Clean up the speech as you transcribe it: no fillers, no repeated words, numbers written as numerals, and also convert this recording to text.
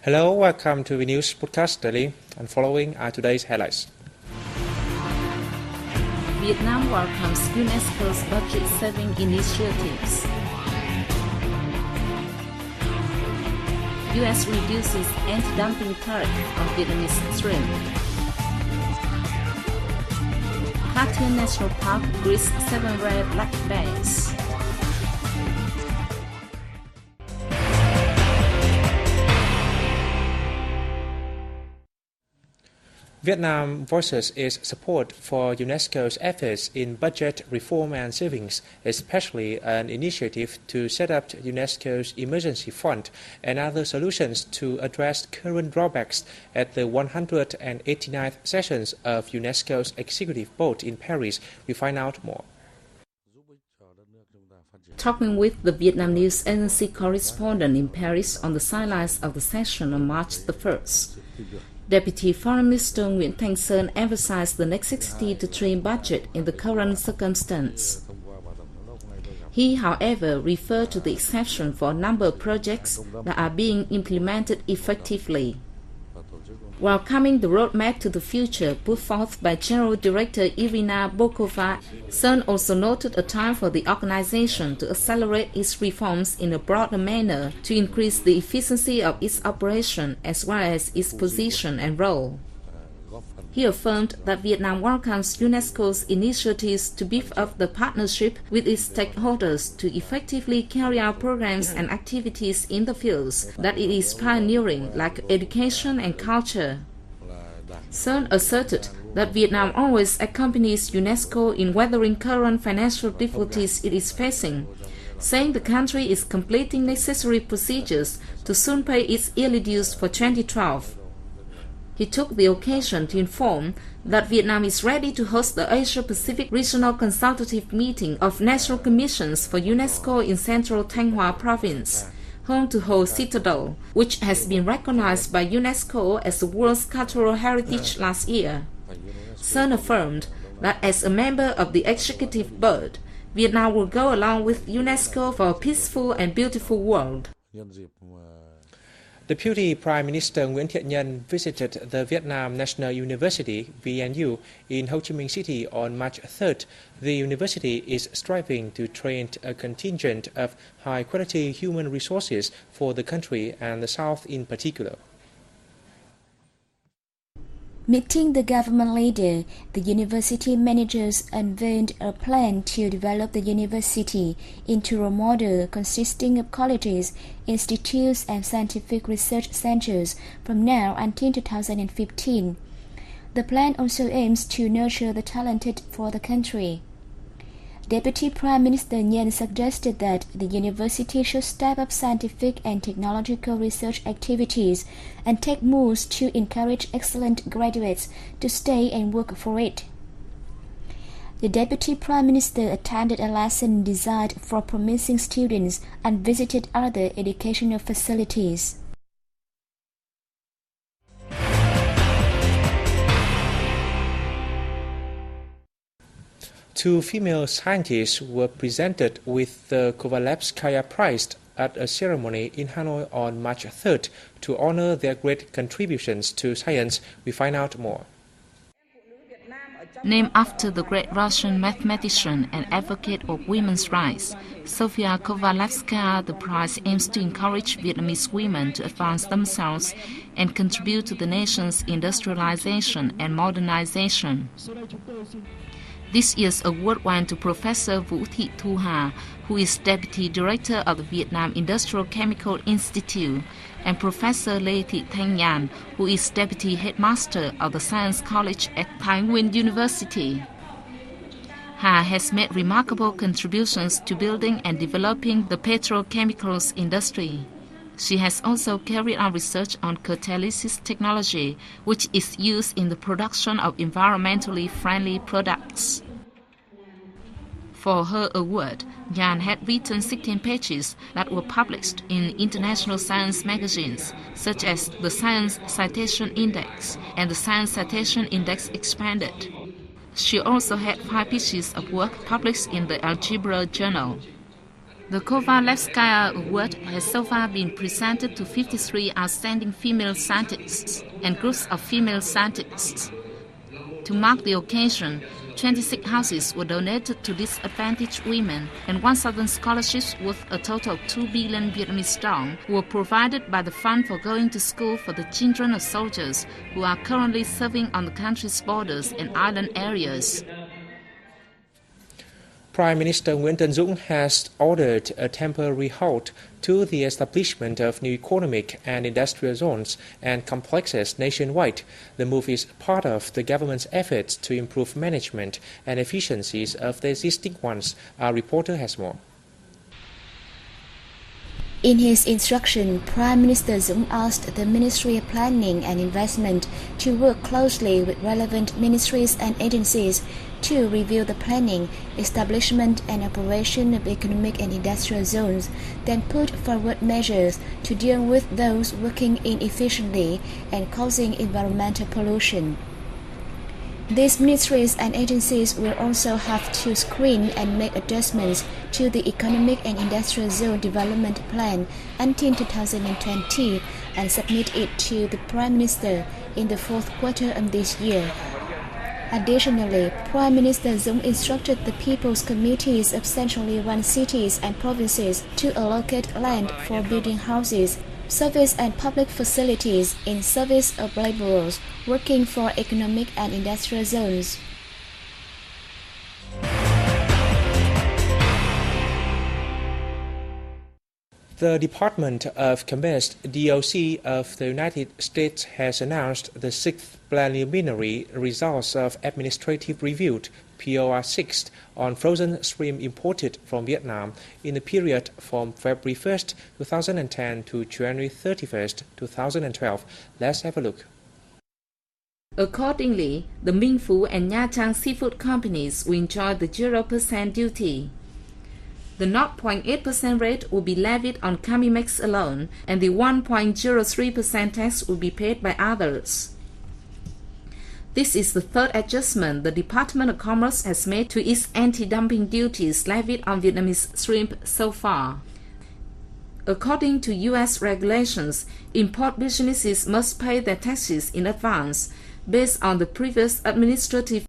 Hello, welcome to the News Podcast Daily, and following are today's highlights. Vietnam welcomes UNESCO's budget-saving initiatives. U.S. reduces anti-dumping tariff on Vietnamese shrimp. Ha Thiên National Park greets 7 rare black bears. Vietnam voices its support for UNESCO's efforts in budget reform and savings, especially an initiative to set up UNESCO's emergency fund and other solutions to address current drawbacks at the 189th sessions of UNESCO's Executive Board in Paris. We find out more. Talking with the Vietnam News Agency correspondent in Paris on the sidelines of the session on March the 1st, Deputy Foreign Minister Nguyễn Thanh Sơn emphasized the necessity to trim budget in the current circumstance. He, however, referred to the exception for a number of projects that are being implemented effectively. Welcoming the roadmap to the future put forth by General Director Irina Bokova, Sơn also noted a time for the organization to accelerate its reforms in a broader manner to increase the efficiency of its operation as well as its position and role. He affirmed that Vietnam welcomes UNESCO's initiatives to beef up the partnership with its stakeholders to effectively carry out programs and activities in the fields that it is pioneering, like education and culture. Sơn asserted that Vietnam always accompanies UNESCO in weathering current financial difficulties it is facing, saying the country is completing necessary procedures to soon pay its yearly dues for 2012. He took the occasion to inform that Vietnam is ready to host the Asia-Pacific Regional Consultative Meeting of National Commissions for UNESCO in Central Thanh Hóa Province, home to Ho Citadel, which has been recognized by UNESCO as the world's cultural heritage last year. Sơn affirmed that as a member of the Executive Board, Vietnam will go along with UNESCO for a peaceful and beautiful world. Deputy Prime Minister Nguyễn Thiện Nhân visited the Vietnam National University (VNU) in Ho Chi Minh City on March 3rd. The university is striving to train a contingent of high-quality human resources for the country and the South in particular. Meeting the government leader, the university managers unveiled a plan to develop the university into a model consisting of colleges, institutes, and scientific research centers from now until 2015. The plan also aims to nurture the talented for the country. Deputy Prime Minister Nhân suggested that the university should step up scientific and technological research activities and take moves to encourage excellent graduates to stay and work for it. The Deputy Prime Minister attended a lesson designed for promising students and visited other educational facilities. Two female scientists were presented with the Kovalevskaya Prize at a ceremony in Hanoi on March 3rd to honor their great contributions to science. We find out more. Named after the great Russian mathematician and advocate of women's rights, Sofia Kovalevskaya, the prize aims to encourage Vietnamese women to advance themselves and contribute to the nation's industrialization and modernization. This year's award went to Professor Vũ Thị Thu Hà, who is Deputy Director of the Vietnam Industrial Chemical Institute, and Professor Lê Thị Thanh Nhàn, who is Deputy Headmaster of the Science College at Thái Nguyên University. Hà has made remarkable contributions to building and developing the petrochemicals industry. She has also carried out research on catalysis technology, which is used in the production of environmentally friendly products. For her award, Yan had written 16 pages that were published in international science magazines, such as the Science Citation Index and the Science Citation Index Expanded. She also had 5 pieces of work published in the Algebra Journal. The Kovalevskaya Award has so far been presented to 53 outstanding female scientists and groups of female scientists. To mark the occasion, 26 houses were donated to disadvantaged women, and 1,000 scholarships worth a total of 2 billion Vietnamese dong were provided by the Fund for Going to School for the Children of Soldiers who are currently serving on the country's borders and island areas. Prime Minister Nguyễn Tấn Dũng has ordered a temporary halt to the establishment of new economic and industrial zones and complexes nationwide. The move is part of the government's efforts to improve management and efficiencies of the existing ones. Our reporter has more. In his instruction, Prime Minister Dũng asked the Ministry of Planning and Investment to work closely with relevant ministries and agencies to review the planning, establishment and operation of economic and industrial zones, then put forward measures to deal with those working inefficiently and causing environmental pollution. These ministries and agencies will also have to screen and make adjustments to the Economic and Industrial Zone Development Plan until 2020 and submit it to the Prime Minister in the fourth quarter of this year. Additionally, Prime Minister Dũng instructed the People's Committees of centrally run cities and provinces to allocate land for building houses, service and public facilities in service of laborers working for economic and industrial zones. The Department of Commerce, DOC, of the United States has announced the 6th preliminary results of Administrative Review, POR6, on frozen shrimp imported from Vietnam in the period from February 1st, 2010 to January 31st, 2012. Let's have a look. Accordingly, the Minh Phú and Nha Trang seafood companies will enjoy the 0% duty. The 0.8% rate will be levied on Camimex alone, and the 1.03% tax will be paid by others. This is the third adjustment the Department of Commerce has made to its anti-dumping duties levied on Vietnamese shrimp so far. According to U.S. regulations, import businesses must pay their taxes in advance based on the previous administrative